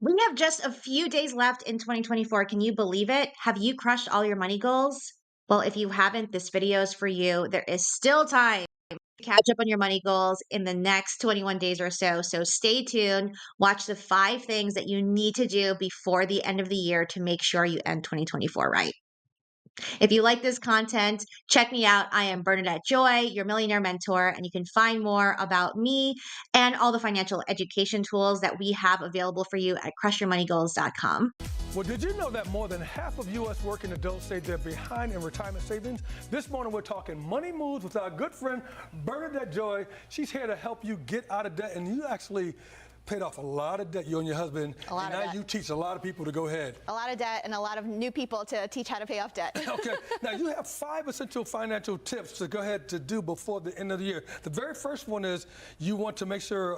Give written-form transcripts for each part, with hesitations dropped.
We have just a few days left in 2024. Can you believe it? Have you crushed all your money goals? Well, if you haven't, this video is for you. There is still time to catch up on your money goals in the next 21 days or so. So stay tuned. Watch the 5 things that you need to do before the end of the year to make sure you end 2024 right. If you like this content, check me out. I am Bernadette Joy, your millionaire mentor, and you can find more about me and all the financial education tools that we have available for you at crushyourmoneygoals.com. Well, did you know that more than half of U.S. working adults say they're behind in retirement savings? This morning, we're talking money moves with our good friend, Bernadette Joy. She's here to help you get out of debt, and you actually paid off a lot of debt, you and your husband. A lot and of now debt. you teach a lot of people to go ahead. A lot of debt and a lot of new people to teach how to pay off debt. Okay, now you have 5 essential financial tips to go ahead to do before the end of the year. The very first one is you want to make sure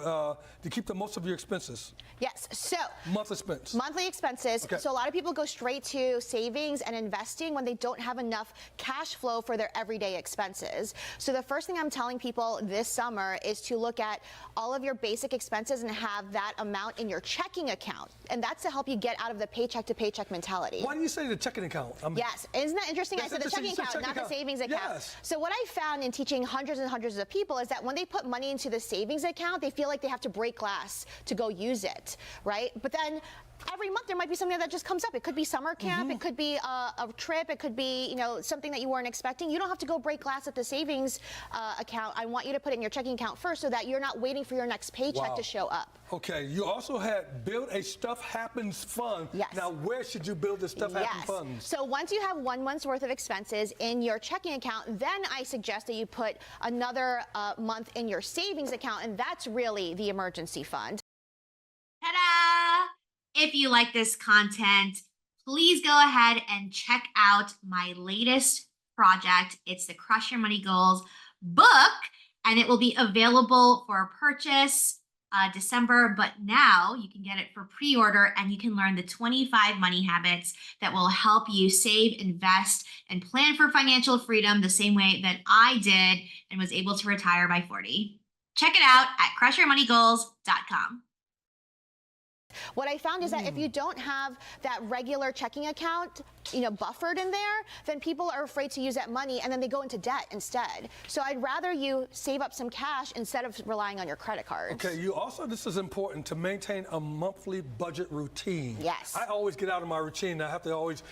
to keep the most of your expenses. Yes, so Monthly expense. monthly expenses. Okay. So a lot of people go straight to savings and investing when they don't have enough cash flow for their everyday expenses. So the first thing I'm telling people this summer is to look at all of your basic expenses and have that amount in your checking account. And that's to help you get out of the paycheck to paycheck mentality. Why do you say the checking account? Yes, isn't that interesting? That's I said the interesting. checking You said account, checking not the account. savings account. Yes. So what I found in teaching hundreds and hundreds of people is that when they put money into the savings account, they feel like they have to break glass to go use it, right? But then every month there might be something that just comes up. It could be summer camp, it could be a trip, it could be something that you weren't expecting. You don't have to go break glass at the savings account. I want you to put it in your checking account first so that you're not waiting for your next paycheck Wow. to show up. Okay, you also had build a stuff happens fund. Yes. Now, where should you build the stuff happens funds? So once you have 1 month's worth of expenses in your checking account, then I suggest that you put another month in your savings account, and that's really the emergency fund. Ta-da! If you like this content, please go ahead and check out my latest project. It's the Crush Your Money Goals book, and it will be available for purchase December, but now you can get it for pre-order and you can learn the 25 money habits that will help you save, invest, and plan for financial freedom the same way that I did and was able to retire by 40. Check it out at crushyourmoneygoals.com. What I found is that if you don't have that regular checking account, buffered in there, then people are afraid to use that money and then they go into debt instead. So I'd rather you save up some cash instead of relying on your credit cards. Okay, you also, this is important to maintain a monthly budget routine. Yes. I always get out of my routine. I have to always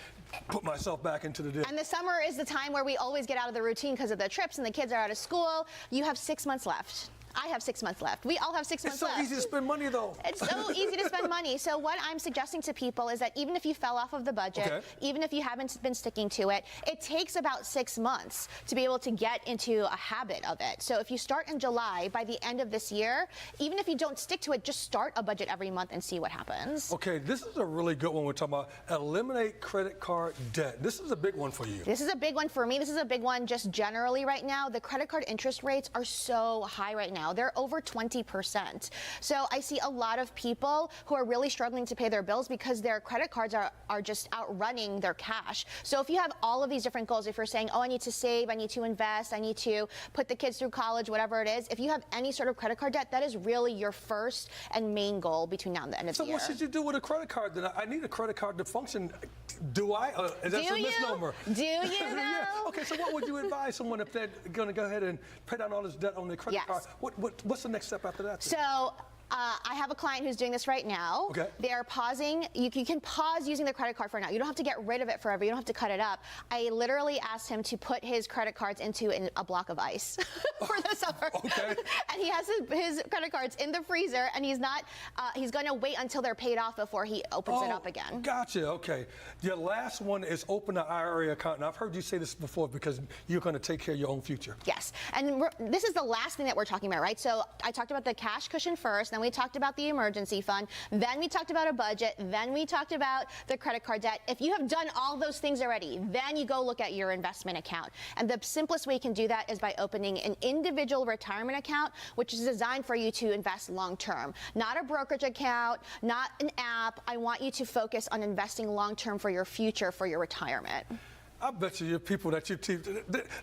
put myself back into the debt. And the summer is the time where we always get out of the routine because of the trips and the kids are out of school. You have 6 months left. I have 6 months left. We all have 6 months left. It's so easy to spend money, though. It's so easy to spend money. So what I'm suggesting to people is that even if you fell off of the budget, Okay. even if you haven't been sticking to it, it takes about 6 months to be able to get into a habit of it. So if you start in July, by the end of this year, even if you don't stick to it, just start a budget every month and see what happens. Okay, this is a really good one. We're talking about eliminate credit card debt. This is a big one for you. This is a big one for me. This is a big one just generally right now. The credit card interest rates are so high right now. They're over 20%. So I see a lot of people who are really struggling to pay their bills because their credit cards are just outrunning their cash. So if you have all of these different goals, if you're saying, oh, I need to save, I need to invest, I need to put the kids through college, whatever it is, if you have any sort of credit card debt, that is really your first and main goal between now and the end of So the year. what should you do with a credit card? Then I need a credit card to function. Do I? Is that Do a you? misnomer? Do you Yeah. know? Okay, so what would you advise someone if they're going to go ahead and pay down all this debt on their credit Yes. card? What's the next step after that? So I have a client who's doing this right now. Okay. They are pausing. You can pause using the credit card for now. You don't have to get rid of it forever. You don't have to cut it up. I literally asked him to put his credit cards into a block of ice for the summer. Okay. And he has his credit cards in the freezer, and he's going to wait until they're paid off before he opens it up again. Gotcha. Okay. Your last one is open an IRA account. And I've heard you say this before because you're going to take care of your own future. Yes, and this is the last thing that we're talking about, right? So I talked about the cash cushion first, then we talked about the emergency fund, then we talked about a budget, then we talked about the credit card debt. If you have done all those things already, then you go look at your investment account. And the simplest way you can do that is by opening an individual retirement account, which is designed for you to invest long term. Not a brokerage account, not an app. I want you to focus on investing long term for your future, for your retirement. I bet you people that you teach.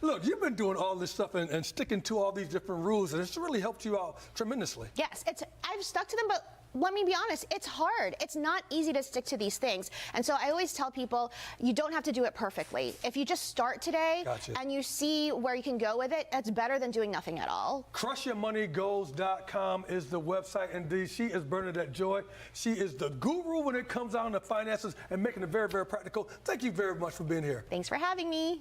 Look, you've been doing all this stuff and sticking to all these different rules, and it's really helped you out tremendously. Yes, I've stuck to them, but let me be honest, it's hard. It's not easy to stick to these things. And so I always tell people, you don't have to do it perfectly. If you just start today and you see where you can go with it, that's better than doing nothing at all. Crushyourmoneygoals.com is the website. Indeed, she is Bernadette Joy. She is the guru when it comes down to finances and making it very, very practical. Thank you very much for being here. Thanks for having me.